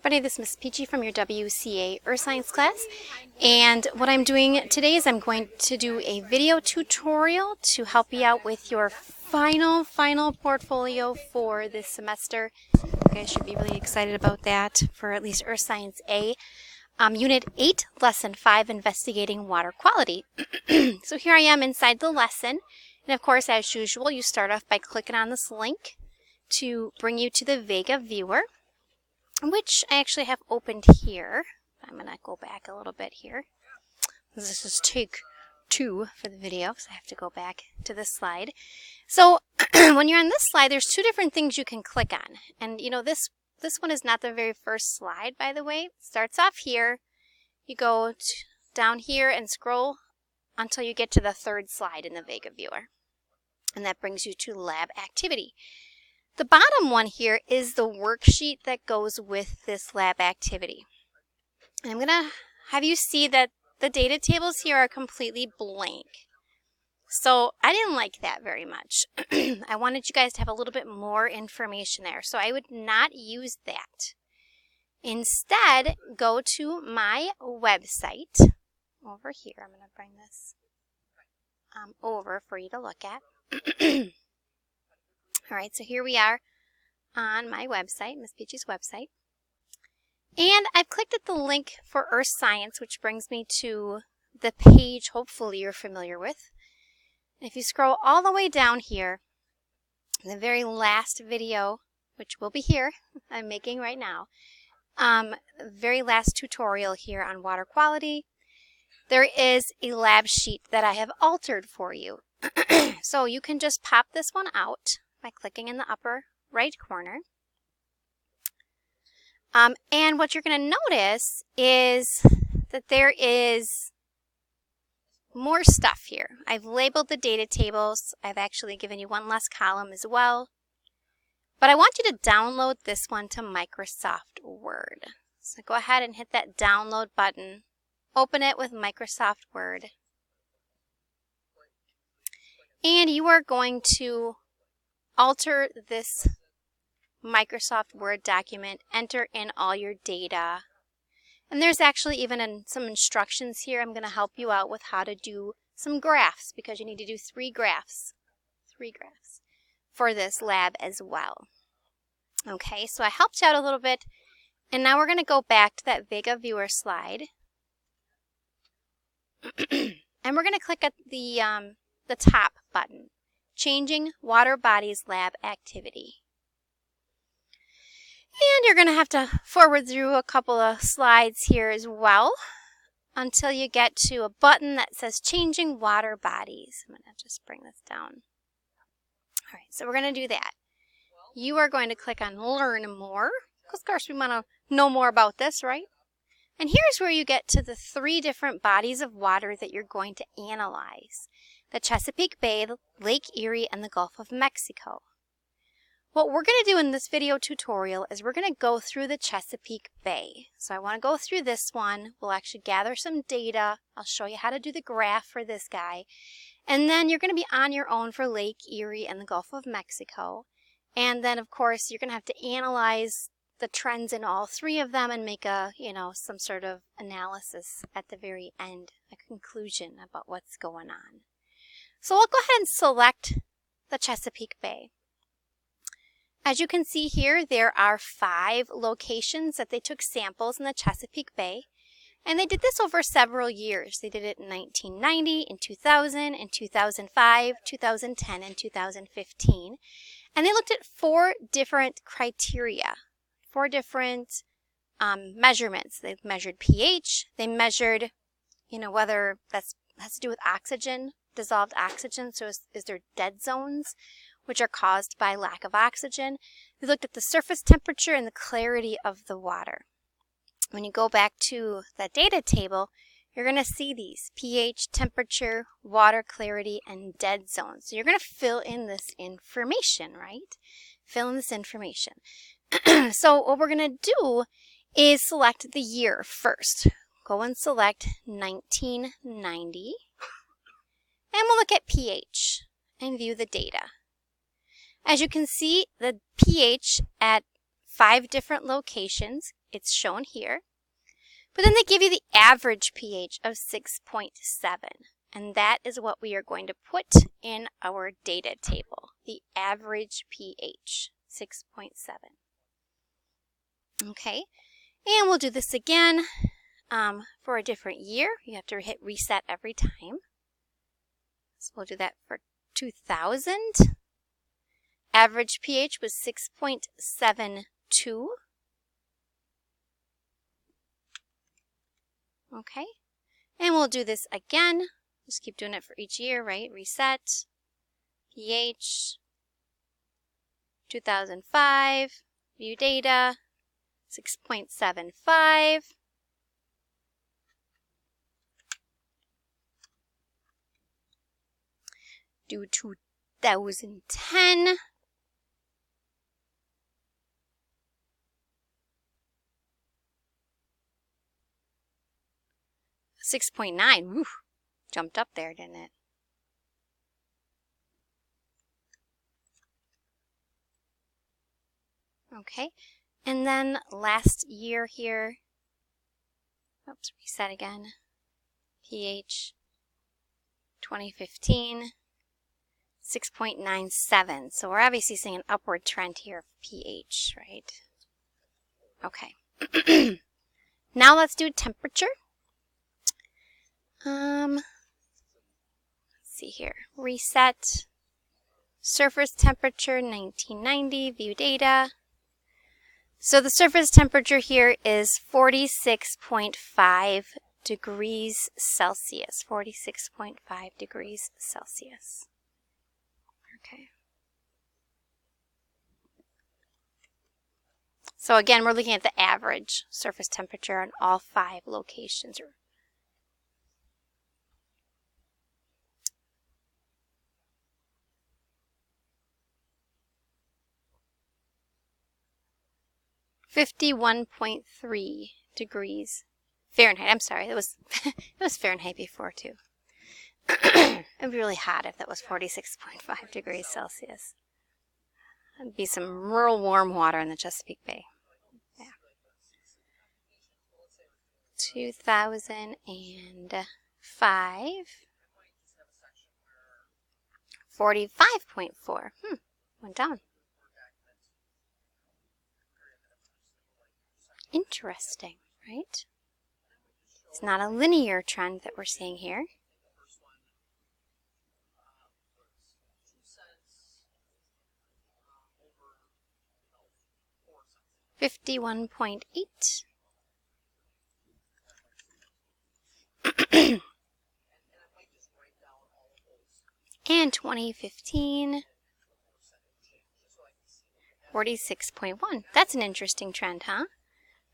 everybody, this is Miss Peachy from your WCA Earth Science class, and what I'm doing today is I'm going to do a video tutorial to help you out with your final portfolio for this semester. You guys should be really excited about that for at least Earth Science A. Unit 8, Lesson 5, Investigating Water Quality. So here I am inside the lesson, and of course, as usual, you start off by clicking on this link to bring you to the Vega viewer, which I actually have opened here. I'm going to go back a little bit here. This is take 2 for the video, so I have to go back to this slide. So when you're on this slide, there's 2 different things you can click on. And you know, this one is not the very first slide, by the way. It starts off here. You go down here and scroll until you get to the 3rd slide in the Vega viewer. And that brings you to lab activity. The bottom one here is the worksheet that goes with this lab activity. And I'm going to have you see that the data tables here are completely blank. So I didn't like that very much. I wanted you guys to have a little bit more information there. So I would not use that. Instead, go to my website over here. I'm going to bring this over for you to look at. All right, so here we are on my website, Miss Peachy's website. And I've clicked at the link for Earth Science, which brings me to the page hopefully you're familiar with. If you scroll all the way down here, the very last video, which will be here, I'm making right now, very last tutorial here on water quality, there is a lab sheet that I have altered for you. So you can just pop this one out by clicking in the upper right corner. And what you're going to notice is that there is more stuff here. I've labeled the data tables. I've actually given you one less column as well. But I want you to download this one to Microsoft Word. So go ahead and hit that download button. Open it with Microsoft Word. And you are going to alter this Microsoft Word document, enter in all your data. And there's actually even some instructions here. I'm going to help you out with how to do some graphs because you need to do 3 graphs for this lab as well. Okay, so I helped you out a little bit. And now we're going to go back to that Vega viewer slide. And we're going to click at the top button, Changing Water Bodies Lab Activity. And you're going to have to forward through a couple of slides here as well until you get to a button that says Changing Water Bodies. I'm going to just bring this down. All right, so we're going to do that. You are going to click on Learn More, because of course we want to know more about this, right? And here's where you get to the 3 different bodies of water that you're going to analyze. The Chesapeake Bay, Lake Erie, and the Gulf of Mexico. What we're going to do in this video tutorial is we're going to go through the Chesapeake Bay. So I want to go through this one. We'll actually gather some data. I'll show you how to do the graph for this guy. And then you're going to be on your own for Lake Erie and the Gulf of Mexico. And then, of course, you're going to have to analyze the trends in all 3 of them and make a, some sort of analysis at the very end, a conclusion about what's going on. So we'll go ahead and select the Chesapeake Bay. As you can see here, there are 5 locations that they took samples in the Chesapeake Bay. And they did this over several years. They did it in 1990, in 2000, in 2005, 2010, and 2015. And they looked at 4 different criteria, 4 different measurements. They measured pH. They measured, whether that has to do with oxygen, dissolved oxygen. So is there dead zones, which are caused by lack of oxygen. They looked at the surface temperature and the clarity of the water. When you go back to the data table, you're going to see these: pH, temperature, water clarity, and dead zones. So you're going to fill in this information, right? Fill in this information. So what we're going to do is select the year first. Go and select 1990. And we'll look at pH and view the data. As you can see, the pH at 5 different locations. It's shown here. But then they give you the average pH of 6.7. And that is what we are going to put in our data table. The average pH, 6.7. Okay, and we'll do this again for a different year. You have to hit reset every time. So we'll do that for 2000. Average pH was 6.72. Okay, and we'll do this again. Just keep doing it for each year, right? Reset, pH, 2005, view data, 6.75. Do 2010. 6.9. Woo, jumped up there, didn't it? Okay, and then last year here, oops, reset again, pH 2015, 6.97. So we're obviously seeing an upward trend here of pH, right? Okay. Now let's do temperature. Let's see here. Reset. Surface temperature 1990. View data. So the surface temperature here is 46.5 degrees Celsius. 46.5 degrees Celsius. Okay. So again, we're looking at the average surface temperature on all 5 locations. 51.3 degrees Fahrenheit. I'm sorry, it was Fahrenheit before too. It would be really hot if that was 46.5 degrees Celsius. It'd be some real warm water in the Chesapeake Bay. Yeah. 2005. 45.4. Went down. Interesting, right? It's not a linear trend that we're seeing here. $51.8. And 2015, 46.1. That's an interesting trend, huh?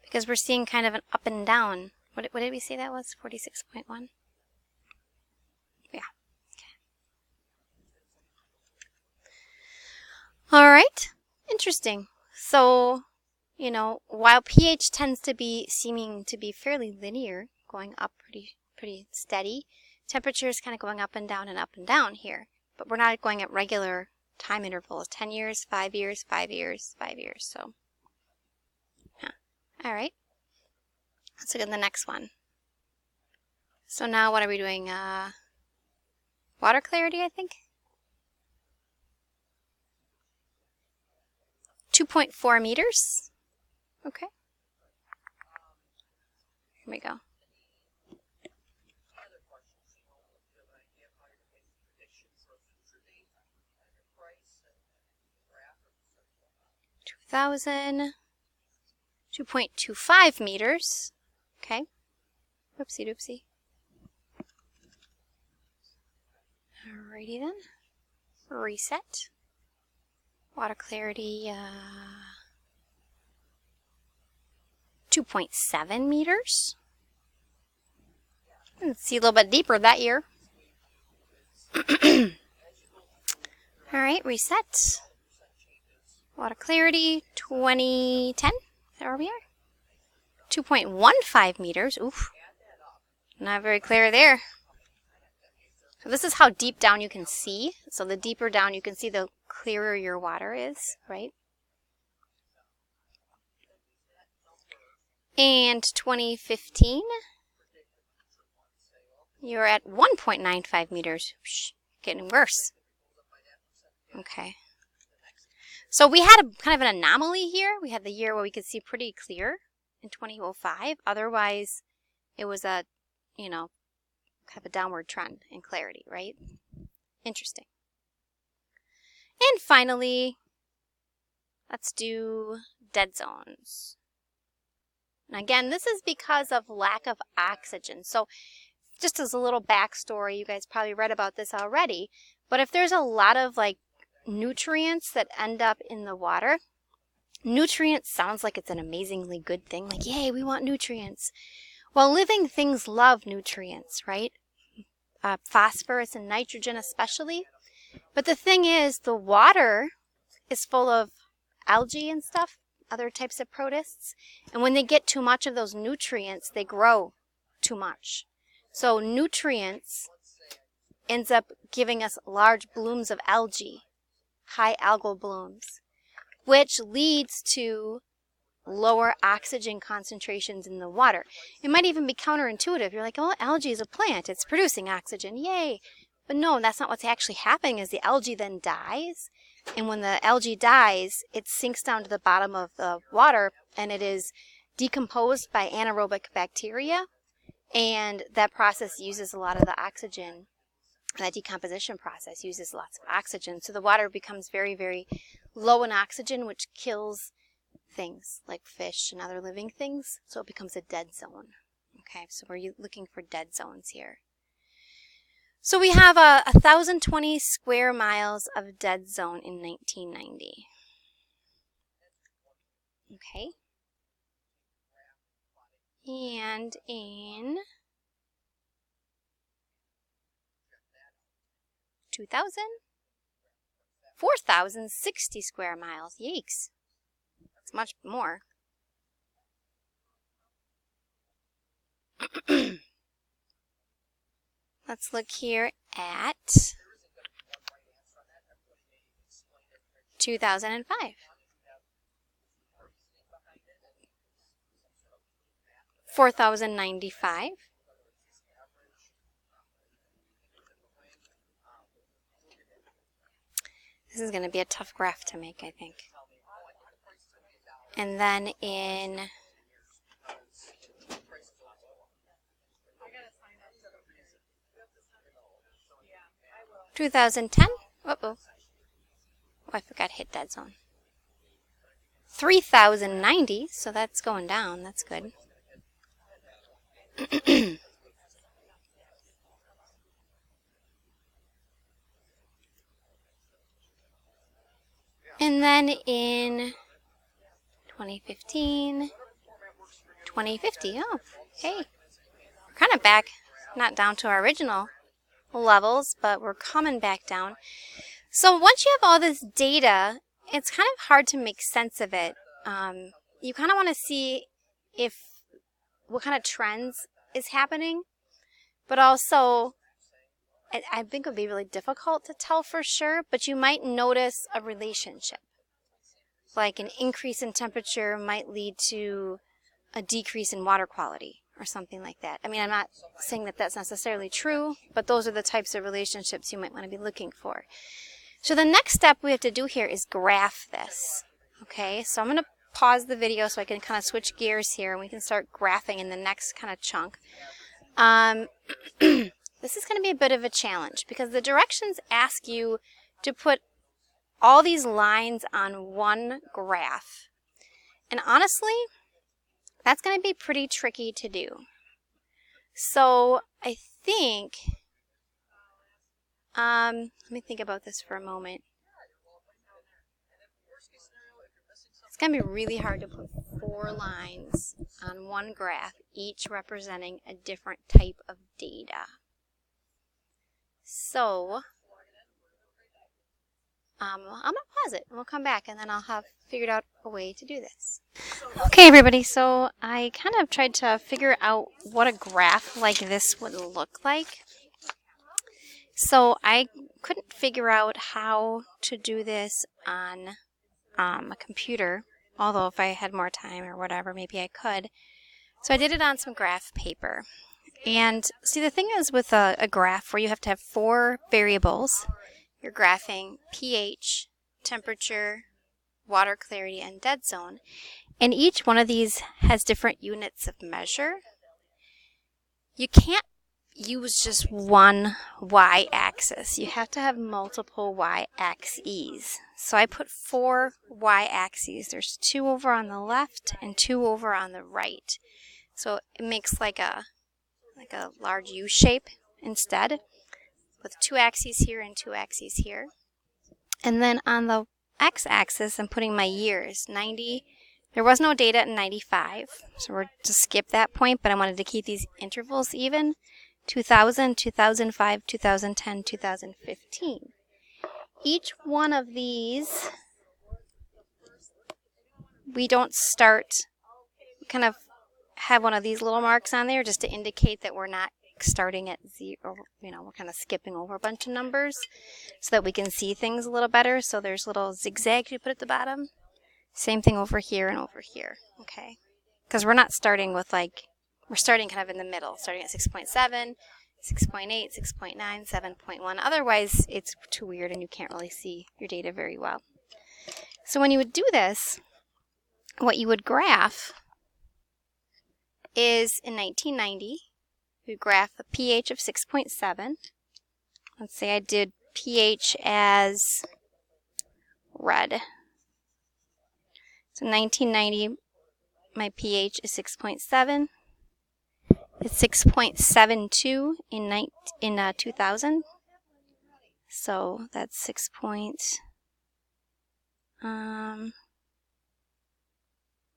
Because we're seeing kind of an up and down. What did we say that was? 46.1? Yeah. Okay. All right. Interesting. So, you know, while pH tends to be seeming to be fairly linear, going up pretty steady, temperature is kind of going up and down here. But we're not going at regular time intervals. 10 years, 5 years, 5 years, 5 years. So, yeah. All right. Let's look at the next one. So now what are we doing? Water clarity, I think. 2.4 meters. Okay. Here we go. $2,000. 2.25 meters. Okay. Whoopsie doopsie. Alrighty then. Reset. Water clarity 2.7 meters. Let's see a little bit deeper that year. Alright, reset. Water clarity 2010. Is that where we are? 2.15 meters. Oof. Not very clear there. So this is how deep down you can see. So the deeper down you can see, the clearer your water is, right? And 2015, you're at 1.95 meters. Getting worse. Okay. So we had a kind of an anomaly here. We had the year where we could see pretty clear in 2005. Otherwise, it was a, kind of a downward trend in clarity, right? Interesting. And finally, let's do dead zones. And again, this is because of lack of oxygen. So just as a little backstory, you guys probably read about this already, but if there's a lot of nutrients that end up in the water, nutrients sounds like it's an amazingly good thing. Like, yay, we want nutrients. Well, living things love nutrients, right? Phosphorus and nitrogen especially. But the thing is, the water is full of algae and stuff, other types of protists. And when they get too much of those nutrients, they grow too much. So nutrients ends up giving us large blooms of algae, high algal blooms, which leads to lower oxygen concentrations in the water. It might even be counterintuitive. You're like, oh, algae is a plant. It's producing oxygen. Yay. But no, that's not what's actually happening is the algae then dies. And when the algae dies, it sinks down to the bottom of the water and it is decomposed by anaerobic bacteria. And that process uses a lot of the oxygen. That decomposition process uses lots of oxygen. So the water becomes very, very low in oxygen, which kills things like fish and other living things. So it becomes a dead zone. Okay, so we're looking for dead zones here. So we have 1,020 square miles of dead zone in 1990. Okay. And in 2000, 4,060 square miles. Yikes. That's much more. Let's look here at 2005. 4,095. This is going to be a tough graph to make, I think. And then in 2010, uh-oh, I forgot to hit dead zone. 3,090, so that's going down, that's good. And then in 2015, 2050, oh, hey, we're kind of back, not down to our original levels, but we're coming back down. So once you have all this data, it's kind of hard to make sense of it. You kind of want to see what kind of trends is happening, but also I think it would be really difficult to tell for sure, but you might notice a relationship. Like an increase in temperature might lead to a decrease in water quality or something like that. I mean, I'm not saying that that's necessarily true, but those are the types of relationships you might want to be looking for. So the next step we have to do here is graph this. Okay, so I'm going to pause the video so I can kind of switch gears here and we can start graphing in the next kind of chunk. This is going to be a bit of a challenge because the directions ask you to put all these lines on one graph. And honestly, that's going to be pretty tricky to do. So I think, let me think about this for a moment. It's going to be really hard to put 4 lines on one graph, each representing a different type of data. So I'm going to pause it and we'll come back and then I'll have figured out a way to do this. Okay, everybody, so I kind of tried to figure out what a graph like this would look like. So I couldn't figure out how to do this on a computer, although if I had more time or whatever, maybe I could. So I did it on some graph paper. And see, the thing is with a graph where you have to have 4 variables, you're graphing pH, temperature, water clarity, and dead zone. And each one of these has different units of measure. You can't use just one y-axis. You have to have multiple y-axes. So I put 4 y-axes. There's 2 over on the left and 2 over on the right. So it makes like a large U shape instead, with 2 axes here and 2 axes here. And then on the x-axis, I'm putting my years. 90. There was no data in 95, so we're to skip that point, but I wanted to keep these intervals even. 2000, 2005, 2010, 2015. Each one of these, we don't start, kind of have one of these little marks on there just to indicate that we're not starting at 0, we're kind of skipping over a bunch of numbers so that we can see things a little better. So there's little zigzags you put at the bottom. Same thing over here and over here, okay? Because we're not starting with we're starting kind of in the middle, starting at 6.7, 6.8, 6.9, 7.1. Otherwise, it's too weird and you can't really see your data very well. So when you would do this, what you would graph is in 1990, we graph a pH of 6.7. Let's say I did pH as red. So 1990, my pH is 6.7. It's 6.72 in 2000. So that's 6.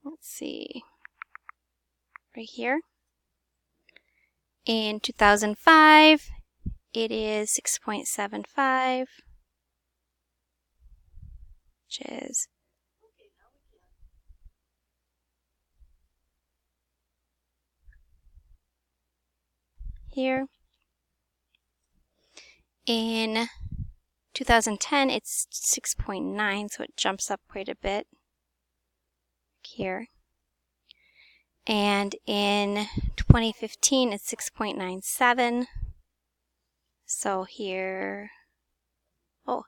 Let's see. Right here. In 2005, it is 6.75, which is here. In 2010, it's 6.9, so it jumps up quite a bit here. And in 2015, it's 6.97. So here, oh,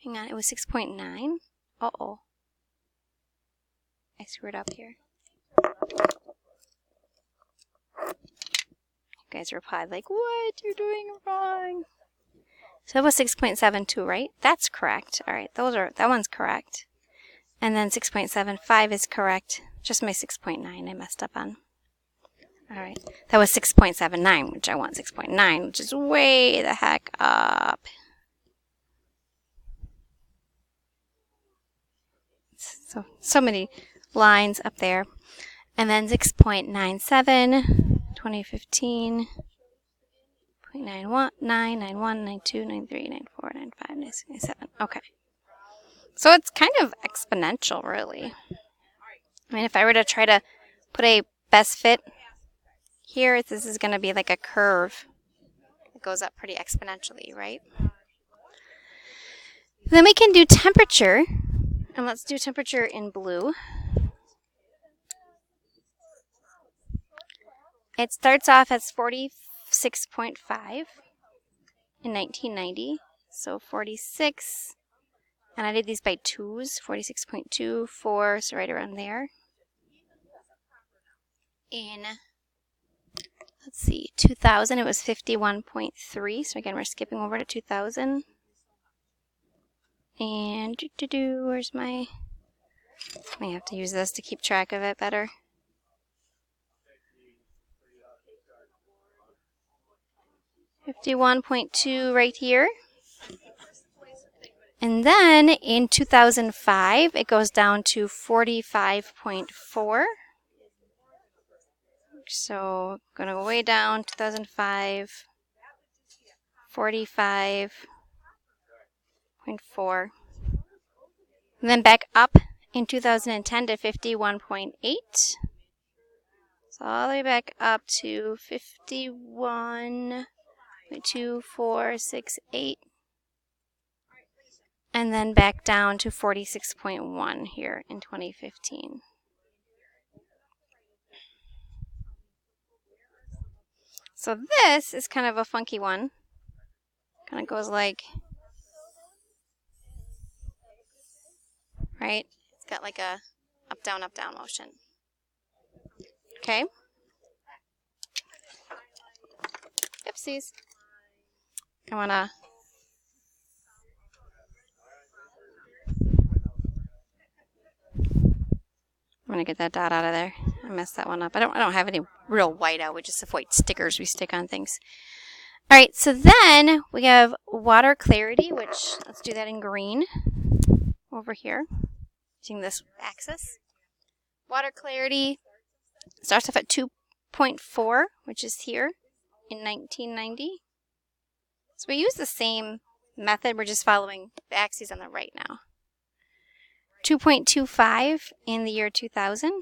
hang on, it was 6.9. Uh-oh. I screwed up here. You guys replied like, what? You're doing wrong. So it was 6.72, right? That's correct. All right, that one's correct. And then 6.75 is correct. Just my 6.9 I messed up on. All right, that was 6.79, which I want 6.9, which is way the heck up. So many lines up there. And then 6.97, 2015, 0.91, 91, 92, 93, 94, 95, 96, 97. Okay. So it's kind of exponential, really. I mean, if I were to try to put a best fit here, this is going to be like a curve. It goes up pretty exponentially, right? Then we can do temperature. And let's do temperature in blue. It starts off as 46.5 in 1990. So 46, and I did these by 2s, 46.2, 4, so right around there. In, let's see, 2000, it was 51.3. So again, we're skipping over to 2000. And where's my, I have to use this to keep track of it better. $51.2 right here. And then in 2005, it goes down to 45.4. So going to go way down, 2005, 45.4. And then back up in 2010 to 51.8. So all the way back up to 51.2468. And then back down to 46.1 here in 2015. So this is kind of a funky one. Kind of goes like, right? It's got like a up, down motion. Okay. Oopsies. I'm gonna get that dot out of there. I messed that one up. I don't have any real white out. We just have white stickers we stick on things. All right, so then we have water clarity, which let's do that in green over here, using this axis. Water clarity starts off at 2.4, which is here in 1990. So we use the same method. We're just following the axes on the right now. 2.25 in the year 2000.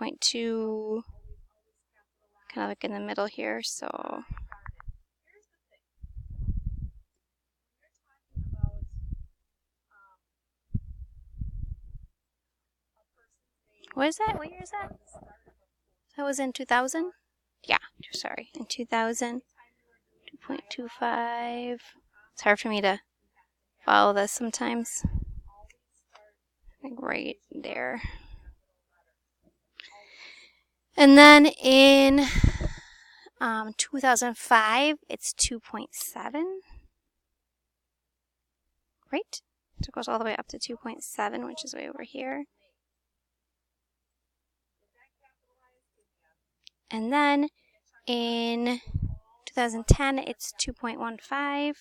2.2, kind of like in the middle here. So what is that? What year is that? That was in 2000? Yeah, sorry. In 2000, 2.25. It's hard for me to follow this sometimes. Like right there. And then in 2005, it's 2.7. Right? So it goes all the way up to 2.7, which is way over here. And then in 2010, it's 2.15.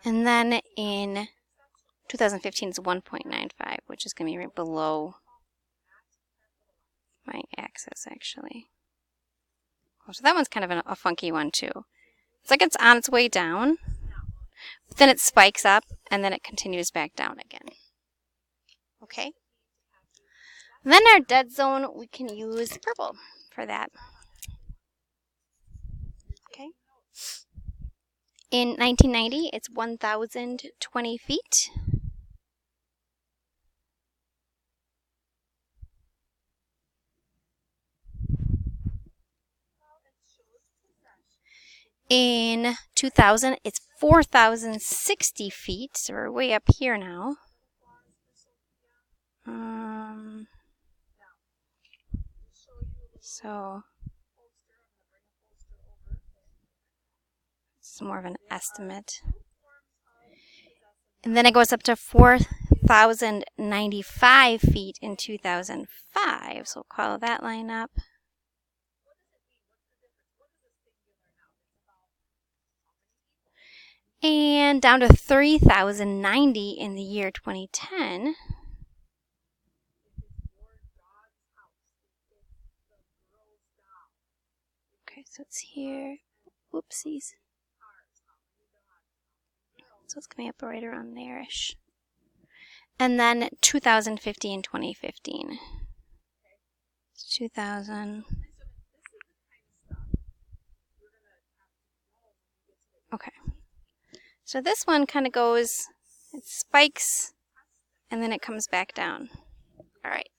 And then in 2015, it's 1.95, which is going to be right below my axis, actually. So that one's kind of a funky one, too. It's like it's on its way down, but then it spikes up, and then it continues back down again. Okay? Then our dead zone, we can use purple for that. Okay? In 1990, it's 1,020 feet. In 2000, it's 4,060 feet, so we're way up here now. So it's more of an estimate. And then it goes up to 4,095 feet in 2005, so we'll call that line up. And down to 3,090 in the year 2010. Okay, so it's here. Whoopsies. So it's coming up right around there-ish. And then 2015 and 2015. It's 2000. Okay. So this one kind of goes, it spikes, and then it comes back down. All right.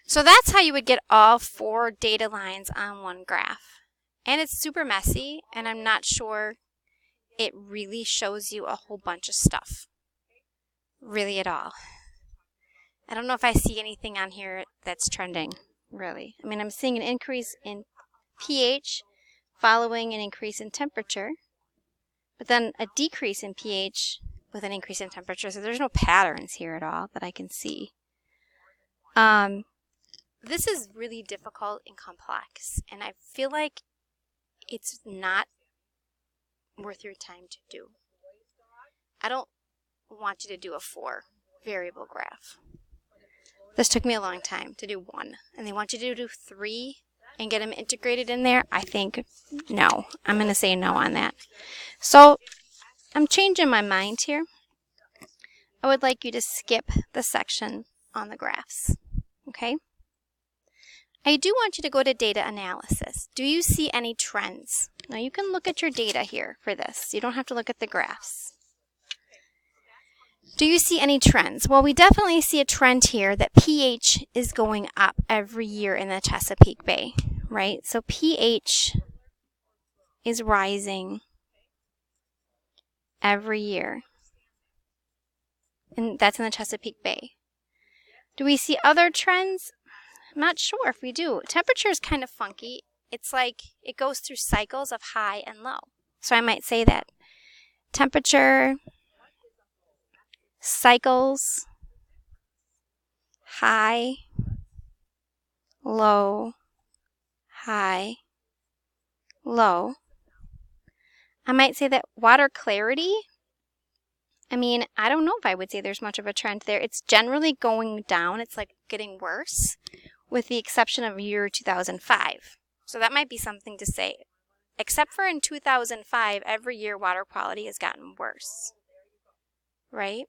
So that's how you would get all 4 data lines on one graph. And it's super messy, and I'm not sure it really shows you a whole bunch of stuff. Really at all. I don't know if I see anything on here that's trending, really. I mean, I'm seeing an increase in pH following an increase in temperature, but then a decrease in pH with an increase in temperature. So there's no patterns here at all that I can see. This is really difficult and complex, and I feel like it's not worth your time to do. I don't want you to do a 4 variable graph. This took me a long time to do 1, and they want you to do 3 and get them integrated in there. I think no. I'm going to say no on that. So I'm changing my mind here. I would like you to skip the section on the graphs. Okay? I do want you to go to data analysis. Do you see any trends? Now you can look at your data here for this. You don't have to look at the graphs. Do you see any trends? Well, we definitely see a trend here that pH is going up every year in the Chesapeake Bay, right? So pH is rising every year, and that's in the Chesapeake Bay. Do we see other trends? I'm not sure if we do. Temperature is kind of funky. It's like it goes through cycles of high and low. So I might say that temperature cycles high, low, high, low. I might say that water clarity, I mean, I don't know if I would say there's much of a trend there. It's generally going down. It's like getting worse, with the exception of year 2005. So that might be something to say. Except for in 2005, every year water quality has gotten worse, right?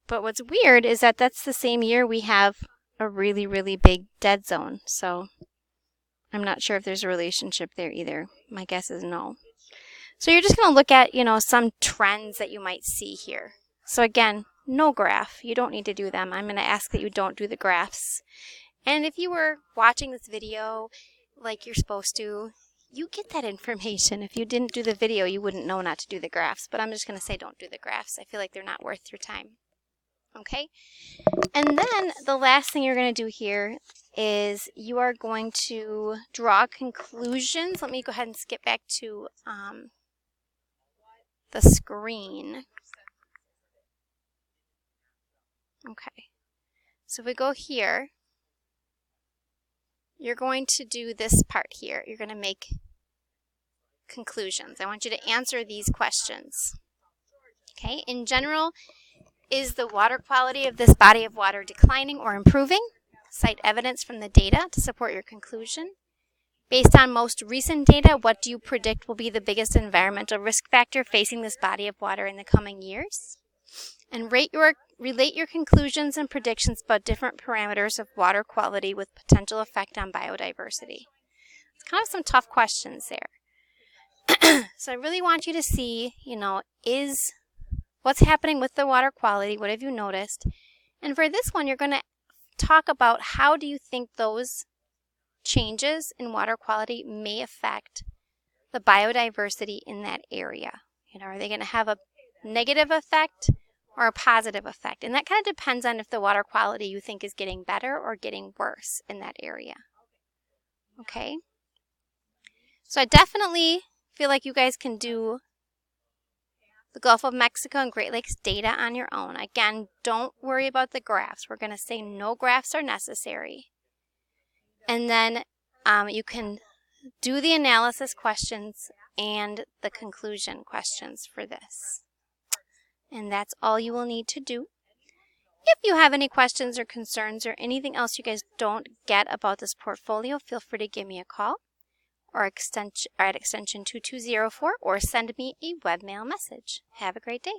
But what's weird is that that's the same year we have a really, really big dead zone. So I'm not sure if there's a relationship there either. My guess is no. So you're just going to look at, some trends that you might see here. So again, no graph. You don't need to do them. I'm going to ask that you don't do the graphs. And if you were watching this video like you're supposed to, you get that information. If you didn't do the video, you wouldn't know not to do the graphs. But I'm just going to say don't do the graphs. I feel like they're not worth your time. Okay? And then the last thing you're going to do here is you are going to draw conclusions. Let me go ahead and skip back to the screen. Okay. So if we go here, you're going to do this part here. You're going to make conclusions. I want you to answer these questions. Okay. In general, is the water quality of this body of water declining or improving? Cite evidence from the data to support your conclusion. Based on most recent data, what do you predict will be the biggest environmental risk factor facing this body of water in the coming years? And relate your conclusions and predictions about different parameters of water quality with potential effect on biodiversity. It's kind of some tough questions there. So I really want you to see, is what's happening with the water quality? What have you noticed? And for this one, you're going to talk about how do you think those changes in water quality may affect the biodiversity in that area. Are they going to have a negative effect or a positive effect? And that kind of depends on if the water quality you think is getting better or getting worse in that area. Okay? So I definitely feel like you guys can do the Gulf of Mexico and Great Lakes data on your own. Again, don't worry about the graphs. We're going to say no graphs are necessary. And then you can do the analysis questions and the conclusion questions for this. And that's all you will need to do. If you have any questions or concerns or anything else you guys don't get about this portfolio, feel free to give me a call or at extension 2204 or send me a webmail message. Have a great day.